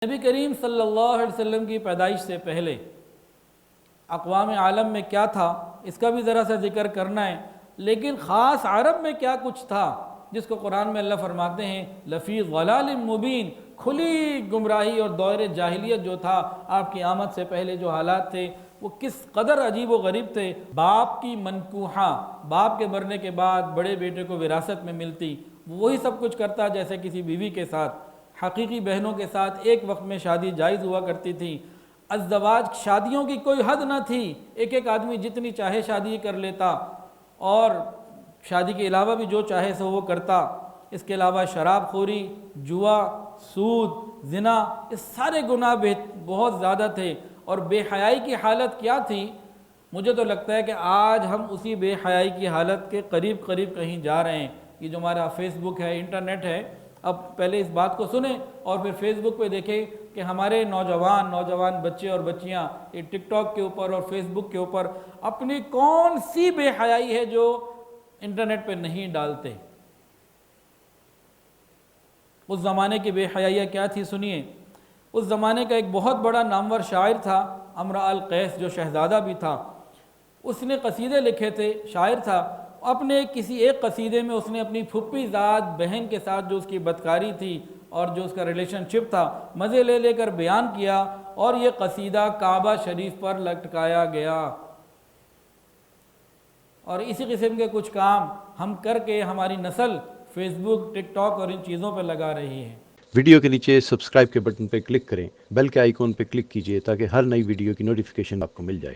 نبی کریم صلی اللہ علیہ وسلم کی پیدائش سے پہلے اقوام عالم میں کیا تھا اس کا بھی ذرا سا ذکر کرنا ہے، لیکن خاص عرب میں کیا کچھ تھا جس کو قرآن میں اللہ فرماتے ہیں لفی ضلال مبین، کھلی گمراہی اور دور جاہلیت جو تھا آپ کی آمد سے پہلے جو حالات تھے وہ کس قدر عجیب و غریب تھے۔ باپ کی منکوحہ، باپ کے مرنے کے بعد بڑے بیٹے کو وراثت میں ملتی، وہی سب کچھ کرتا جیسے کسی بیوی کے ساتھ۔ حقیقی بہنوں کے ساتھ ایک وقت میں شادی جائز ہوا کرتی تھی۔ ازدواج، شادیوں کی کوئی حد نہ تھی، ایک آدمی جتنی چاہے شادی کر لیتا اور شادی کے علاوہ بھی جو چاہے سو وہ کرتا۔ اس کے علاوہ شراب خوری، جوا، سود، زنا، اس سارے گناہ بہت زیادہ تھے۔ اور بے حیائی کی حالت کیا تھی؟ مجھے تو لگتا ہے کہ آج ہم اسی بے حیائی کی حالت کے قریب کہیں جا رہے ہیں۔ یہ جو ہمارا فیس بک ہے، انٹرنیٹ ہے، اب پہلے اس بات کو سنیں اور پھر فیس بک پہ دیکھیں کہ ہمارے نوجوان بچے اور بچیاں یہ ٹک ٹاک کے اوپر اور فیس بک کے اوپر اپنی کون سی بے حیائی ہے جو انٹرنیٹ پہ نہیں ڈالتے۔ اس زمانے کی بے حیائیاں کیا تھی سنیے۔ اس زمانے کا ایک بہت بڑا نامور شاعر تھا امرؤ القیس، جو شہزادہ بھی تھا۔ اس نے قصیدے لکھے تھے، شاعر تھا۔ اپنے کسی ایک قصیدے میں اس نے اپنی پھپھی زاد بہن کے ساتھ جو اس کی بدکاری تھی اور جو اس کا ریلیشن شپ تھا مزے لے کر بیان کیا، اور یہ قصیدہ کعبہ شریف پر لٹکایا گیا۔ اور اسی قسم کے کچھ کام ہم کر کے ہماری نسل فیس بک، ٹک ٹاک اور ان چیزوں پہ لگا رہی ہے۔ ویڈیو کے نیچے سبسکرائب کے بٹن پہ کلک کریں، بیل کے آئیکن پہ کلک کیجئے تاکہ ہر نئی ویڈیو کی نوٹیفیکیشن آپ کو مل جائے۔